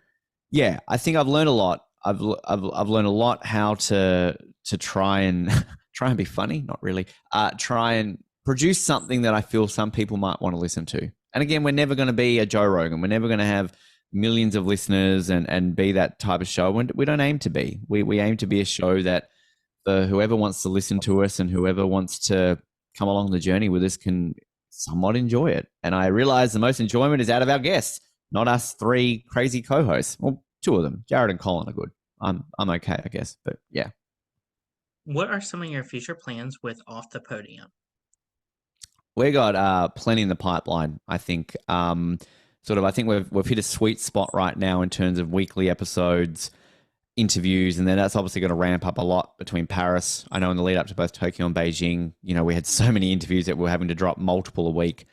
yeah, I think I've learned a lot. I've learned a lot how to try and be funny, not really. Try and produce something that I feel some people might want to listen to. And again, we're never going to be a Joe Rogan. We're never going to have millions of listeners and be that type of show. We don't aim to be. We aim to be a show that whoever wants to listen to us and whoever wants to come along the journey with us can somewhat enjoy it. And I realize the most enjoyment is out of our guests, not us three crazy co-hosts. Well, two of them, Jared and Colin, are good. I'm okay, I guess. But yeah. What are some of your future plans with Off the Podium? We got plenty in the pipeline. I think I think we've hit a sweet spot right now in terms of weekly episodes, interviews, and then that's obviously going to ramp up a lot between Paris. I know in the lead up to both Tokyo and Beijing, we had so many interviews that we're having to drop multiple a week.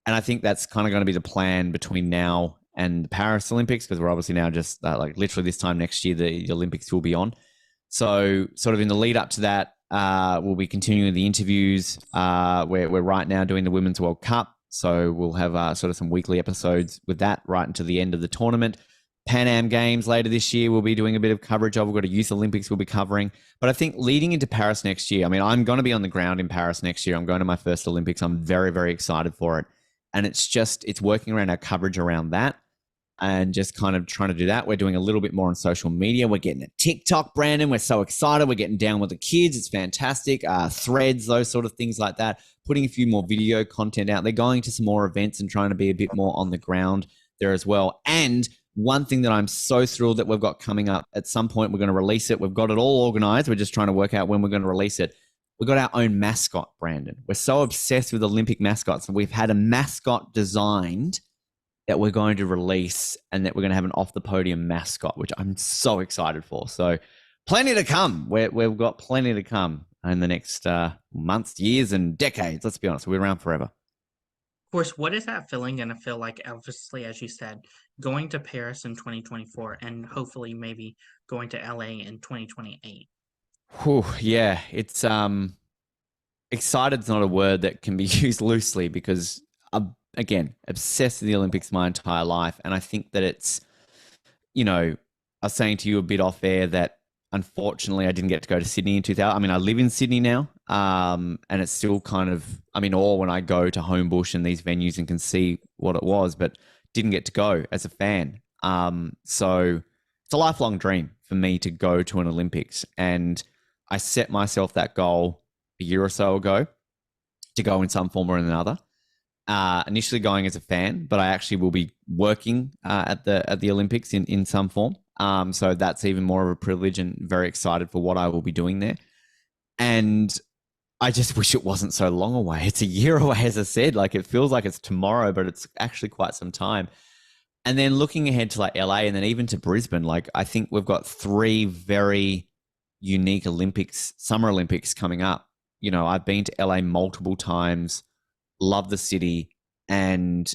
And I think that's kind of going to be the plan between now and the Paris Olympics, because we're obviously now just literally this time next year, the Olympics will be on. So sort of in the lead up to that, we'll be continuing the interviews. We're right now doing the Women's World Cup. So we'll have sort of some weekly episodes with that right until the end of the tournament. Pan Am Games later this year, we'll be doing a bit of coverage of. We've got a Youth Olympics we'll be covering. But I think leading into Paris next year, I'm going to be on the ground in Paris next year. I'm going to my first Olympics. I'm very, very excited for it. And it's working around our coverage around that and just kind of trying to do that. We're doing a little bit more on social media. We're getting a TikTok, Brandon. We're so excited. We're getting down with the kids. It's fantastic. Threads, those sort of things like that. Putting a few more video content out. They're going to some more events and trying to be a bit more on the ground there as well. And one thing that I'm so thrilled that we've got coming up, at some point we're going to release it. We've got it all organized. We're just trying to work out when we're going to release it. We've got our own mascot, Brandon. We're so obsessed with Olympic mascots. And we've had a mascot designed that we're going to release and that we're going to have an Off the Podium mascot, which I'm so excited for. So plenty to come. We've got plenty to come in the next months, years, and decades. Let's be honest. We're around forever. Of course, what is that feeling going to feel like, obviously, as you said, going to Paris in 2024 and hopefully maybe going to LA in 2028? Whew, yeah, it's excited's not a word that can be used loosely because I'm, again, obsessed with the Olympics my entire life. And I think that it's, I was saying to you a bit off air that unfortunately I didn't get to go to Sydney in 2000. I live in Sydney now, and it's still kind of, I'm in awe when I go to Homebush and these venues and can see what it was, but didn't get to go as a fan. So it's a lifelong dream for me to go to an Olympics. And I set myself that goal a year or so ago to go in some form or another. Initially going as a fan, but I actually will be working at the Olympics in some form. So that's even more of a privilege and very excited for what I will be doing there. And I just wish it wasn't so long away. It's a year away, as I said. It feels like it's tomorrow, but it's actually quite some time. And then looking ahead to LA and then even to Brisbane, I think we've got 3 very unique Olympics, Summer Olympics coming up. I've been to LA multiple times, love the city, and,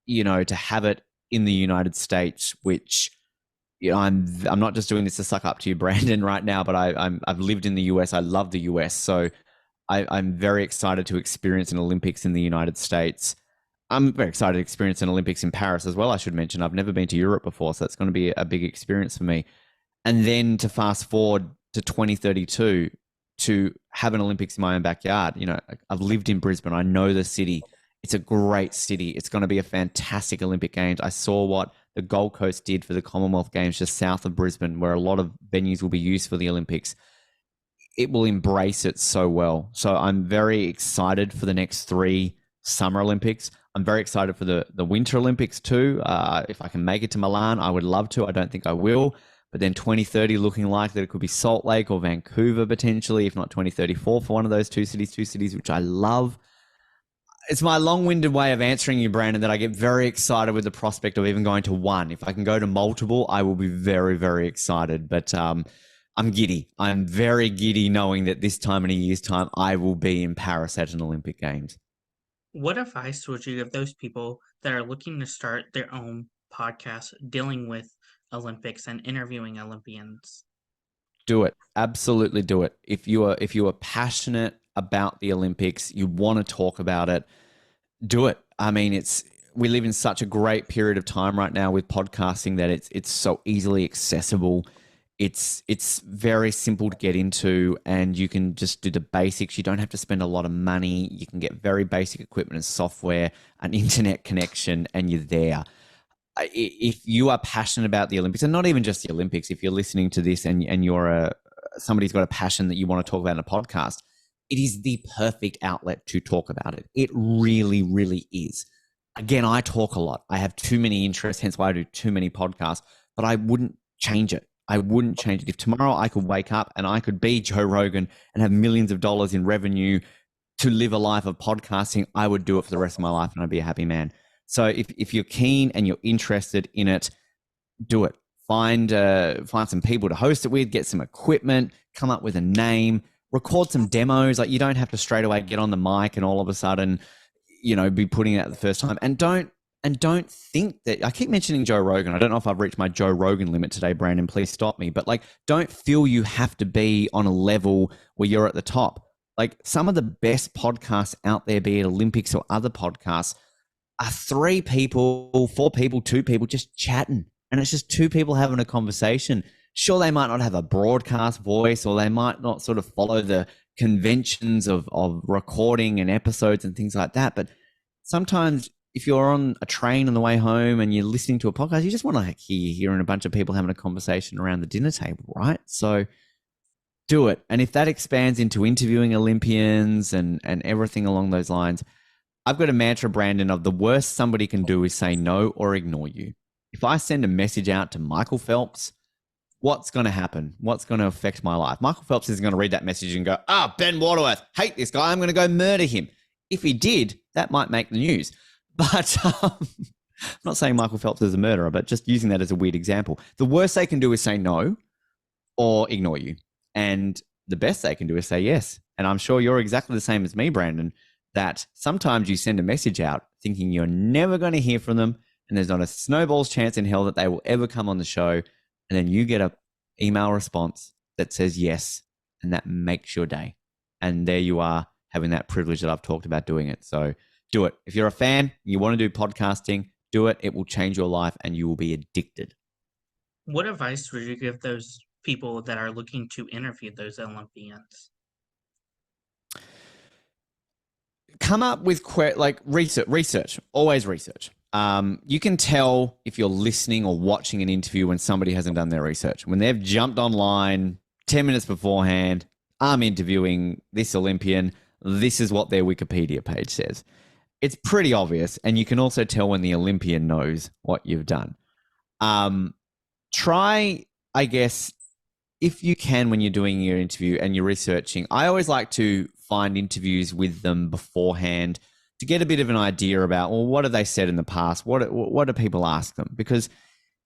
to have it in the United States, which, I'm not just doing this to suck up to you, Brandon, right now, but I've lived in the US. I love the US. So I'm very excited to experience an Olympics in the United States. I'm very excited to experience an Olympics in Paris as well, I should mention. I've never been to Europe before, so it's going to be a big experience for me. And then to fast forward to 2032, to have an Olympics in my own backyard. I've lived in Brisbane. I know the city. It's a great city. It's going to be a fantastic Olympic Games. I saw what the Gold Coast did for the Commonwealth Games just south of Brisbane, where a lot of venues will be used for the Olympics. It will embrace it so well. So I'm very excited for the next 3 Summer Olympics. I'm very excited for the Winter Olympics too. If I can make it to Milan, I would love to. I don't think I will. But then 2030 looking like that it could be Salt Lake or Vancouver potentially, if not 2034 for one of those two cities, which I love. It's my long-winded way of answering you, Brandon, that I get very excited with the prospect of even going to one. If I can go to multiple, I will be very, very excited. But I'm giddy. I'm very giddy knowing that this time in a year's time, I will be in Paris at an Olympic Games. What advice would you give those people that are looking to start their own podcast dealing with Olympics and interviewing Olympians? Do it. Absolutely do it. If you are passionate about the Olympics, you want to talk about it, do it. I mean, we live in such a great period of time right now with podcasting that it's so easily accessible. It's very simple to get into, and you can just do the basics. You don't have to spend a lot of money. You can get very basic equipment and software, an internet connection, and you're there. If you are passionate about the Olympics, and not even just the Olympics, if you're listening to this and you're somebody's got a passion that you want to talk about in a podcast, it is the perfect outlet to talk about it. It really, really is. Again, I talk a lot. I have too many interests, hence why I do too many podcasts, but I wouldn't change it. I wouldn't change it. If tomorrow I could wake up and I could be Joe Rogan and have millions of dollars in revenue to live a life of podcasting, I would do it for the rest of my life and I'd be a happy man. So if you're keen and you're interested in it, do it. Find some people to host it with, get some equipment, come up with a name, record some demos. Like, you don't have to straight away get on the mic and all of a sudden, be putting it out the first time. And don't think that, I keep mentioning Joe Rogan. I don't know if I've reached my Joe Rogan limit today, Brandon, please stop me. But don't feel you have to be on a level where you're at the top. Like, some of the best podcasts out there, be it Olympics or other podcasts, are 3 people, 4 people, 2 people just chatting. And it's just 2 people having a conversation. Sure, they might not have a broadcast voice, or they might not sort of follow the conventions of recording and episodes and things like that. But sometimes if you're on a train on the way home and you're listening to a podcast, you just want to hearing a bunch of people having a conversation around the dinner table, right? So do it. And if that expands into interviewing Olympians and everything along those lines, I've got a mantra, Brandon, of the worst somebody can do is say no or ignore you. If I send a message out to Michael Phelps, what's going to happen? What's going to affect my life? Michael Phelps isn't going to read that message and go, Ben Waterworth, hate this guy, I'm going to go murder him. If he did, that might make the news. But I'm not saying Michael Phelps is a murderer, but just using that as a weird example. The worst they can do is say no or ignore you. And the best they can do is say yes. And I'm sure you're exactly the same as me, Brandon, that sometimes you send a message out thinking you're never going to hear from them, and there's not a snowball's chance in hell that they will ever come on the show. And then you get an email response that says yes, and that makes your day. And there you are, having that privilege that I've talked about doing it. So do it. If you're a fan, you want to do podcasting, do it. It will change your life and you will be addicted. What advice would you give those people that are looking to interview those Olympians? Come up with research, always research. You can tell if you're listening or watching an interview when somebody hasn't done their research. When they've jumped online 10 minutes beforehand, I'm interviewing this Olympian, this is what their Wikipedia page says. It's pretty obvious, and you can also tell when the Olympian knows what you've done. Try, I guess, if you can, when you're doing your interview and you're researching, I always like to find interviews with them beforehand to get a bit of an idea about, well, what have they said in the past? What do people ask them? Because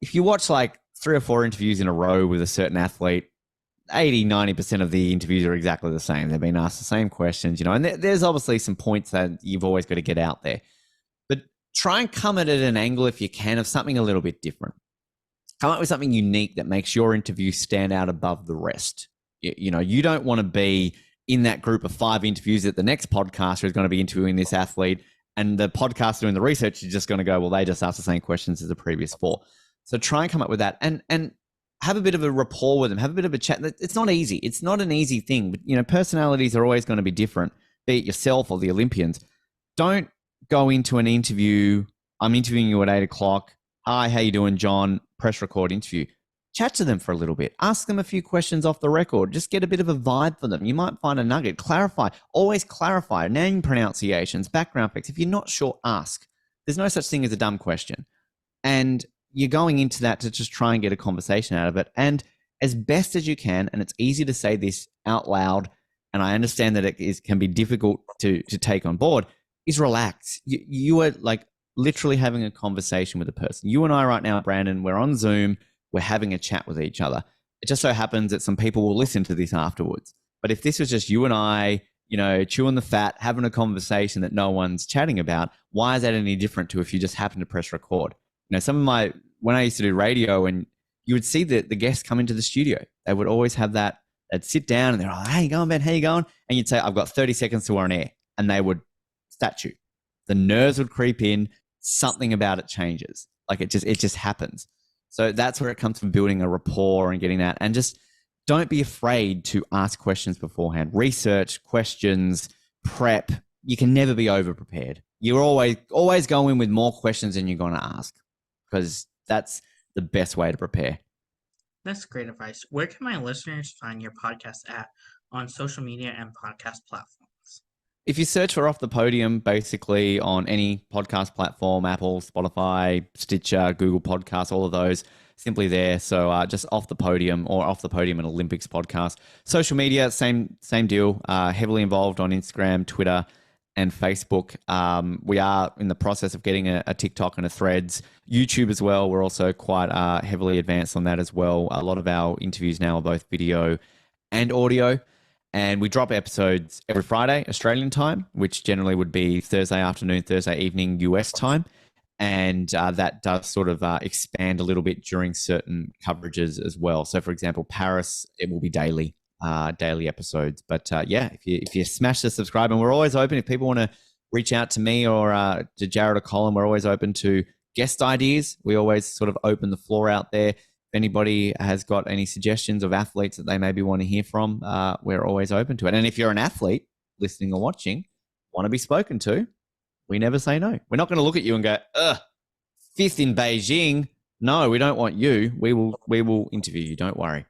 if you watch 3 or 4 interviews in a row with a certain athlete, 80-90% of the interviews are exactly the same. They've been asked the same questions, and there's obviously some points that you've always got to get out there. But try and come at it at an angle, if you can, of something a little bit different. Come up with something unique that makes your interview stand out above the rest. You don't want to be in that group of 5 interviews that the next podcaster is going to be interviewing this athlete, and the podcaster doing the research is just going to go, well, they just asked the same questions as the previous 4. So try and come up with that and have a bit of a rapport with them, have a bit of a chat. It's not easy. It's not an easy thing, but personalities are always going to be different, be it yourself or the Olympians. Don't go into an interview. I'm interviewing you at 8:00. Hi, how you doing, John? Press record interview. Chat to them for a little bit. Ask them a few questions off the record. Just get a bit of a vibe for them. You might find a nugget. Clarify. Always clarify. Name pronunciations, background facts. If you're not sure, ask. there's no such thing as a dumb question. And you're going into that to just try and get a conversation out of it. And as best as you can, and it's easy to say this out loud, and I understand that it can be difficult to take on board, is relax. You are like literally having a conversation with a person. You and I right now, Brandon, we're on Zoom, we're having a chat with each other. It just so happens that some people will listen to this afterwards. But if this was just you and I, chewing the fat, having a conversation that no one's chatting about, why is that any different to if you just happen to press record? When I used to do radio, and you would see the guests come into the studio, they would always have that, they'd sit down and they're like, "How you going, Ben? How you going?" And you'd say, "I've got 30 seconds to on air." And they would stat you. The nerves would creep in. Something about it changes. Like it just happens. So that's where it comes from, building a rapport and getting that. And just don't be afraid to ask questions beforehand. Research, questions, prep. You can never be over prepared. You're always go in with more questions than you're going to ask, because that's the best way to prepare. That's great advice. Where can my listeners find your podcast at on social media and podcast platforms? If you search for Off the Podium, basically on any podcast platform, Apple, Spotify, Stitcher, Google Podcasts, all of those, simply there. So just Off the Podium or Off the Podium and Olympics podcast. Social media, same deal. Heavily involved on Instagram, Twitter, and Facebook. We are in the process of getting a TikTok and a Threads. YouTube as well. We're also quite heavily advanced on that as well. A lot of our interviews now are both video and audio. And we drop episodes every Friday, Australian time, which generally would be Thursday afternoon, Thursday evening, US time. And that does sort of expand a little bit during certain coverages as well. So, for example, Paris, it will be daily episodes. But if you smash the subscribe, and we're always open. If people want to reach out to me or to Jared or Colin, we're always open to guest ideas. We always sort of open the floor out there. If anybody has got any suggestions of athletes that they maybe want to hear from, we're always open to it. And if you're an athlete listening or watching, want to be spoken to, we never say no. We're not going to look at you and go, fifth in Beijing. No, we don't want you. We will interview you. Don't worry.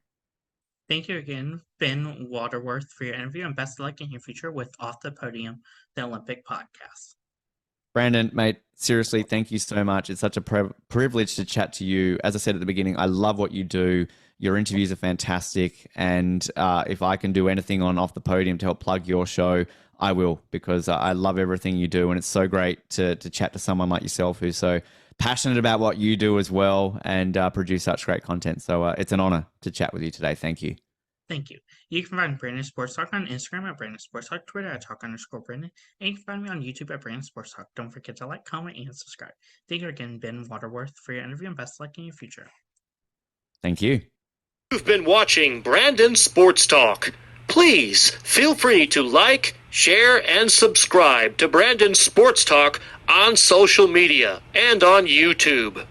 Thank you again, Ben Waterworth, for your interview, and best of luck in your future with Off the Podium, the Olympic podcast. Brandon, mate, seriously, thank you so much. It's such a privilege to chat to you. As I said at the beginning, I love what you do. Your interviews are fantastic. And if I can do anything on Off the Podium to help plug your show, I will, because I love everything you do. And it's so great to chat to someone like yourself who's so passionate about what you do as well, and produce such great content. So it's an honor to chat with you today. Thank you. Thank you. You can find Brandon Sports Talk on Instagram at Brandon Sports Talk, Twitter at Talk_Brandon, and you can find me on YouTube at Brandon Sports Talk. Don't forget to like, comment, and subscribe. Thank you again, Ben Waterworth, for your interview, and best of luck in your future. Thank you. You've been watching Brandon Sports Talk. Please feel free to like, share, and subscribe to Brandon Sports Talk on social media and on YouTube.